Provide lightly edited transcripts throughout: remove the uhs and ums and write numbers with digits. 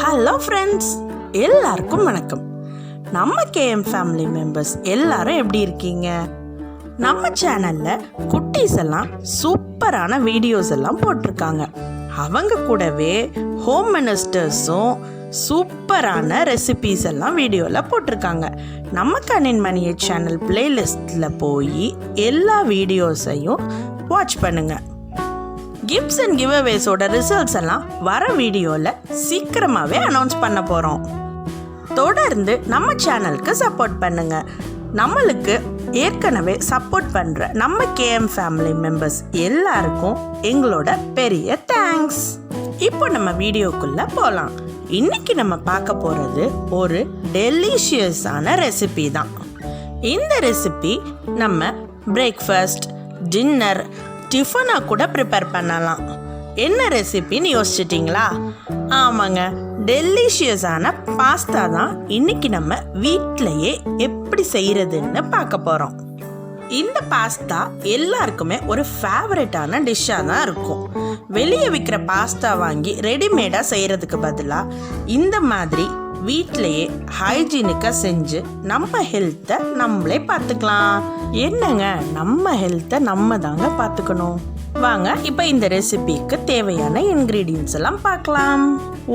Hello friends, எல்லாருக்கும் வணக்கம். நம்ம கேஎம் ஃபேமிலி மெம்பர்ஸ் எல்லாரும் எப்படி இருக்கீங்க? நம்ம சேனலில் குட்டீஸ் எல்லாம் சூப்பரான வீடியோஸ் எல்லாம் போட்டிருக்காங்க. அவங்க கூடவே ஹோம் மினிஸ்டர்ஸும் சூப்பரான ரெசிபீஸ் எல்லாம் வீடியோவில் போட்டிருக்காங்க. நம்ம கண்ணின் மணியை சேனல் பிளேலிஸ்டில் போய் எல்லா வீடியோஸையும் வாட்ச் பண்ணுங்கள். கிஃப்ட்ஸ் அண்ட் கிவ்அவேஸோட ரிசல்ட்ஸ் எல்லாம் வர வீடியோவில் சீக்கிரமாகவே அனௌன்ஸ் பண்ண போகிறோம். தொடர்ந்து நம்ம சேனலுக்கு சப்போர்ட் பண்ணுங்கள். நம்மளுக்கு ஏற்கனவே சப்போர்ட் பண்ணுற நம்ம கேஎம் ஃபேமிலி மெம்பர்ஸ் எல்லாருக்கும் எங்களோட பெரிய தேங்க்ஸ். இப்போ நம்ம வீடியோக்குள்ளே போகலாம். இன்னைக்கு நம்ம பார்க்க போகிறது ஒரு டெலிஷியஸான ரெசிபி தான். இந்த ரெசிபி நம்ம பிரேக்ஃபாஸ்ட், டின்னர், டிஃபனாக கூட ப்ரிப்பேர் பண்ணலாம். என்ன ரெசிபின்னு யோசிச்சிட்டிங்களா? ஆமாங்க, டெலிஷியஸான பாஸ்தா தான் இன்னைக்கு நம்ம வீட்டிலையே எப்படி செய்கிறதுன்னு பார்க்க போகிறோம். இந்த பாஸ்தா எல்லாருக்குமே ஒரு ஃபேவரட்டான டிஷ்ஷாக தான் இருக்கும். வெளியே விற்கிற பாஸ்தா வாங்கி ரெடிமேடாக செய்கிறதுக்கு பதிலாக இந்த மாதிரி வீட்டிலையே ஹைஜீனிக்காக செஞ்சு நம்ம ஹெல்த்தை நம்மளே பார்த்துக்கலாம். என்னங்க, நம்ம ஹெல்த்தை நம்ம தாங்க பார்த்துக்கணும். வாங்க இப்போ இந்த ரெசிபிக்கு தேவையான இன்க்ரீடியன்ட்ஸ் எல்லாம் பார்க்கலாம்.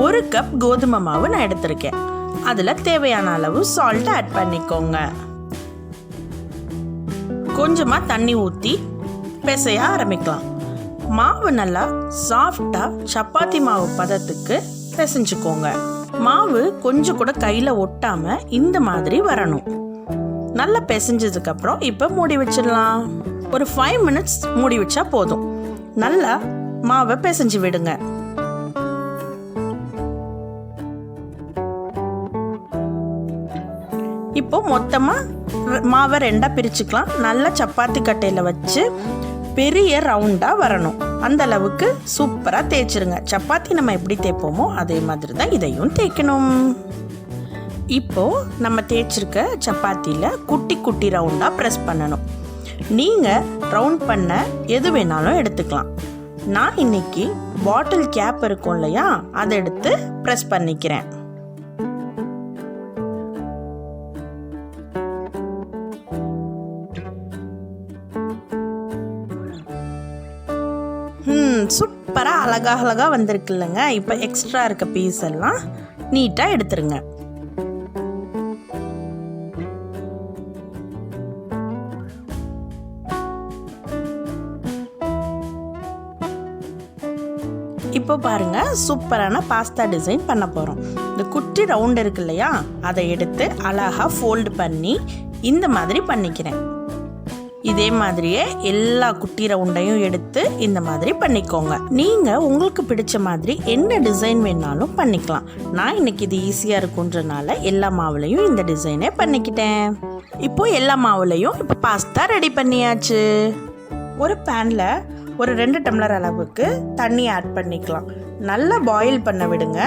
1 கப் கோதுமை மாவு நான் எடுத்திருக்கேன். அதில் தேவையான அளவு சால்ட் ஆட் பண்ணிக்கோங்க. கொஞ்சமாக தண்ணி ஊற்றி பிசைய ஆரம்பிக்கலாம். மாவு நல்லா சாஃப்டாக சப்பாத்தி மாவு பதத்துக்கு பிசைஞ்சுக்கோங்க. மாவு கொஞ்சம் கூட கையில் ஒட்டாமல் இந்த மாதிரி வரணும். நல்லா பிசைஞ்சதுக்கப்புறம் இப்போ மூடி வச்சிடலாம். ஒரு 5 மினிட்ஸ் மூடி வச்சா போதும். நல்லா மாவை பிசைஞ்சு விடுங்க. இப்போ மொத்தமாக மாவை 2ஆக பிரிச்சுக்கலாம். நல்லா சப்பாத்தி கட்டையில் வச்சு பெரிய ரவுண்டாக வரணும். அந்த அளவுக்கு சூப்பராக தேய்ச்சிருங்க. சப்பாத்தி நம்ம எப்படி தேய்ப்போமோ அதே மாதிரி தான் இதையும் தேய்க்கணும். இப்போது நம்ம தேய்ச்சிருக்க சப்பாத்தியில் குட்டி குட்டி ரவுண்டாக ப்ரெஸ் பண்ணணும். நீங்கள் ரவுண்ட் பண்ண எது வேணாலும் எடுத்துக்கலாம். நான் இன்னைக்கு பாட்டில் கேப் இருக்கும் இல்லையா, அதை எடுத்து ப்ரெஸ் பண்ணிக்கிறேன். சூப்பராக அழகாக வந்திருக்கு இல்லைங்க. இப்போ எக்ஸ்ட்ரா இருக்க பீஸ் எல்லாம் நீட்டாக எடுத்துருங்க. இப்போ பாருங்க, சூப்பரான பாஸ்தா டிசைன் பண்ண போகிறோம். இந்த குட்டி ரவுண்ட் இருக்கு இல்லையா, அதை எடுத்து அழகாக ஃபோல்டு பண்ணி இந்த மாதிரி பண்ணிக்கிறேன். இதே மாதிரியே எல்லா குட்டி ரவுண்டையும் எடுத்து இந்த மாதிரி பண்ணிக்கோங்க. நீங்கள் உங்களுக்கு பிடிச்ச மாதிரி என்ன டிசைன் வேணாலும் பண்ணிக்கலாம். நான் இன்னைக்கு இது ஈஸியாக இருக்குன்றனால எல்லா மாவுலையும் இந்த டிசைனே பண்ணிக்கிட்டேன். இப்போ எல்லா மாவுலையும் இப்போ பாஸ்தா ரெடி பண்ணியாச்சு. ஒரு பேனில் ஒரு 2 டம்ளர் அளவுக்கு தண்ணி ஆட் பண்ணிக்கலாம். நல்லா பாயில் பண்ண விடுங்க.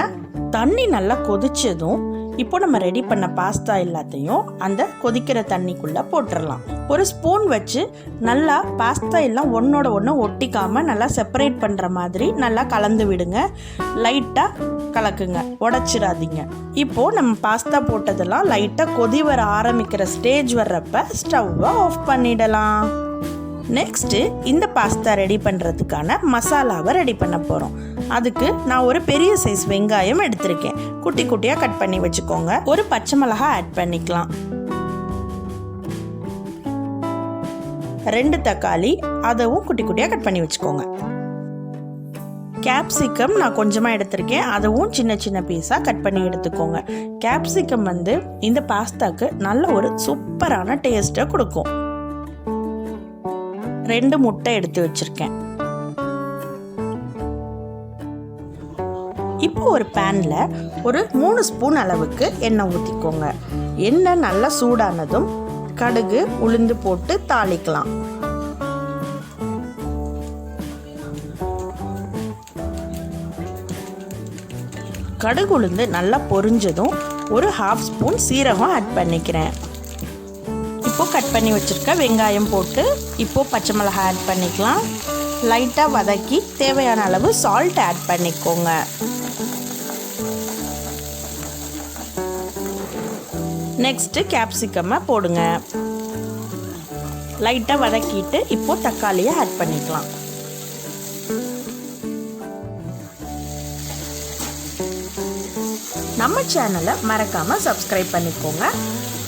தண்ணி நல்லா கொதிச்சதும் இப்போ நம்ம ரெடி பண்ண பாஸ்தா எல்லாத்தையும் அந்த கொதிக்கிற தண்ணிக்குள்ளே போட்டுடலாம். ஒரு ஸ்பூன் வச்சு நல்லா பாஸ்தா எல்லாம் ஒன்றோட ஒன்று ஒட்டிக்காமல் நல்லா செப்பரேட் பண்ணுற மாதிரி நல்லா கலந்து விடுங்க. லைட்டாக கலக்குங்க, உடச்சிடாதீங்க. இப்போது நம்ம பாஸ்தா போட்டதெல்லாம் லைட்டாக கொதி வர ஆரம்பிக்கிற ஸ்டேஜ் வர்றப்ப ஸ்டவ்வை ஆஃப் பண்ணிடலாம். நெக்ஸ்ட்டு இந்த பாஸ்தா ரெடி பண்ணுறதுக்கான மசாலாவை ரெடி பண்ண போகிறோம். அதுக்கு நான் ஒரு பெரிய சைஸ் வெங்காயம் எடுத்திருக்கேன். குட்டி குட்டியாக கட் பண்ணி வச்சுக்கோங்க. ஒரு பச்சை மிளகாய் ஆட் பண்ணிக்கலாம். 2 தக்காளி, அதுவும் குட்டி குட்டியாக கட் பண்ணி வச்சுக்கோங்க. கேப்சிகம் நான் கொஞ்சமாக எடுத்திருக்கேன். அதுவும் சின்ன சின்ன பீஸாக கட் பண்ணி எடுத்துக்கோங்க. கேப்சிகம் இந்த பாஸ்தாக்கு நல்ல ஒரு சூப்பரான டேஸ்ட்டை கொடுக்கும். 2 முட்டை எடுத்து வச்சிருக்கேன். இப்போ ஒரு பேனில் ஒரு 3 ஸ்பூன் அளவுக்கு எண்ணெய் ஊற்றிக்கோங்க. எண்ணெய் நல்லா சூடானதும் கடுகு, உளுந்து போட்டு தாளிக்கலாம். கடுகு உளுந்து நல்லா பொரிஞ்சதும் ஒரு 1/2 ஸ்பூன் சீரகம் ஆட் பண்ணிக்கிறேன். இப்போது கட் பண்ணி வச்சுருக்க வெங்காயம் போட்டு இப்போது பச்சை மிளகாய் ஆட் பண்ணிக்கலாம். லைட்டாக வதக்கி தேவையான அளவு சால்ட் ஆட் பண்ணிக்கோங்க. நெக்ஸ்ட்டு கேப்சிகம்மை போடுங்க. லைட்டாக வதக்கிட்டு இப்போது தக்காளியை ஆட் பண்ணிக்கலாம். நம்ம சேனலை மறக்காமல் சப்ஸ்கிரைப் பண்ணிக்கோங்க.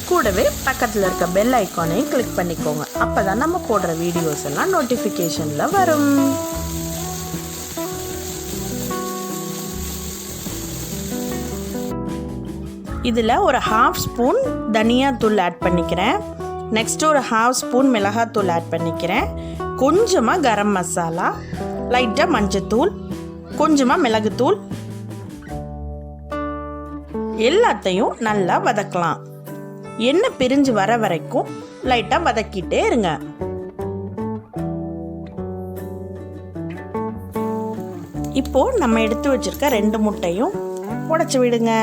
கூடவே பக்கத்தில் இருக்க பெல் ஐக்கானையும் கிளிக் பண்ணிக்கோங்க. அப்போ தான் நம்ம போடுற வீடியோஸ் எல்லாம் நோட்டிஃபிகேஷனில் வரும். இதில் ஒரு 1/2 ஸ்பூன் தனியாத்தூள் ஆட் பண்ணிக்கிறேன். நெக்ஸ்ட்டு ஒரு 1/2 ஸ்பூன் மிளகாத்தூள் ஆட் பண்ணிக்கிறேன். கொஞ்சமாக கரம் மசாலா, லைட்டாக மஞ்சத்தூள், கொஞ்சமாக மிளகுத்தூள், எல்லாத்தையும் நல்லா வதக்கலாம். எண்ணெய் பிரிஞ்சு வர வரைக்கும் லைட்டாக வதக்கிட்டே இருங்க. இப்போ நம்ம எடுத்து வச்சிருக்க 2 முட்டையும் உடைச்சு விடுங்க.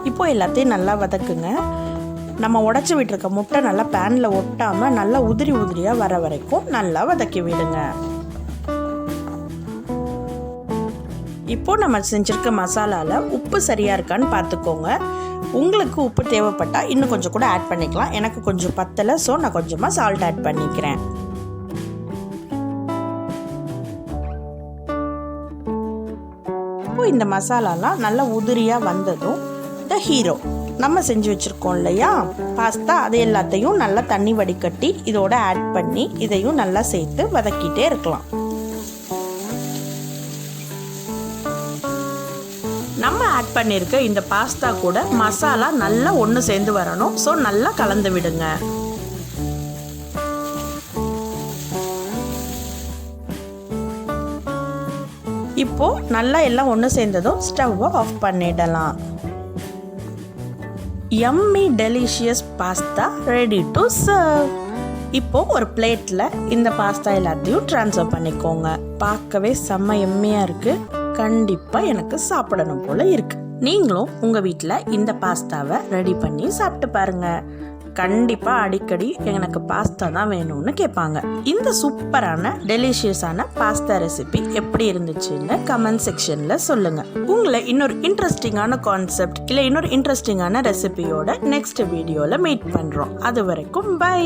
இப்போ எல்லாத்தையும் நல்லா வதக்குங்க. நம்ம உடைச்சி விட்டுருக்க முட்டை நல்லா பேனில் ஒட்டாமல் நல்லா உதிரி உதிரியாக வர வரைக்கும் நல்லா வதக்கி விடுங்க. இப்போது நம்ம செஞ்சுருக்க மசாலாவில் உப்பு சரியாக இருக்கான்னு பார்த்துக்கோங்க. உங்களுக்கு உப்பு தேவைப்பட்டால் இன்னும் கொஞ்சம் கூட ஆட் பண்ணிக்கலாம். எனக்கு கொஞ்சம் பத்தலை, ஸோ நான் கொஞ்சமாக சால்ட் ஆட் பண்ணிக்கிறேன். இப்போது இந்த மசாலாலாம் நல்லா உதிரியாக வந்ததும் த ஹீரோ நம்ம செஞ்சு வச்சுருக்கோம் இல்லையா பாஸ்தா, அது எல்லாத்தையும் நல்லா தண்ணி வடிகட்டி இதோட ஆட் பண்ணி இதையும் நல்லா சேர்த்து வதக்கிட்டே இருக்கலாம். நம்ம ஆட் பண்ணியிருக்க இந்த பாஸ்தா கூட மசாலா நல்லா ஒன்று சேர்ந்து வரணும். ஸோ நல்லா கலந்து விடுங்க. இப்போ நல்லா எல்லாம் ஒன்று சேர்ந்ததும் ஸ்டவ்வை ஆஃப் பண்ணிடலாம். Yummy delicious pasta ready to serve. இப்போது ஒரு பிளேட்டில் இந்த பாஸ்தா எல்லாத்தையும் ட்ரான்ஸ்ஃபர் பண்ணிக்கோங்க. பார்க்கவே செம்ம எம்மையாக இருக்குது. கண்டிப்பாக எனக்கு சாப்பிடணும் போல் இருக்குது. நீங்களும் உங்கள் வீட்டில் இந்த பாஸ்தாவை ரெடி பண்ணி சாப்பிட்டு பாருங்கள். கண்டிப்பாக அடிக்கடி எனக்கு பாஸ்தா தான் வேணும்னு கேட்பாங்க. இந்த சூப்பரான டெலிஷியஸான பாஸ்தா ரெசிபி எப்படி இருந்துச்சுன்னு கமெண்ட் செக்ஷனில் சொல்லுங்கள். உங்களை இன்னொரு இன்ட்ரெஸ்டிங்கான கான்செப்ட் இல்லை இன்னொரு இன்ட்ரெஸ்டிங்கான ரெசிபியோட நெக்ஸ்ட் வீடியோவில் மீட் பண்ணுறோம். அது வரைக்கும் பை.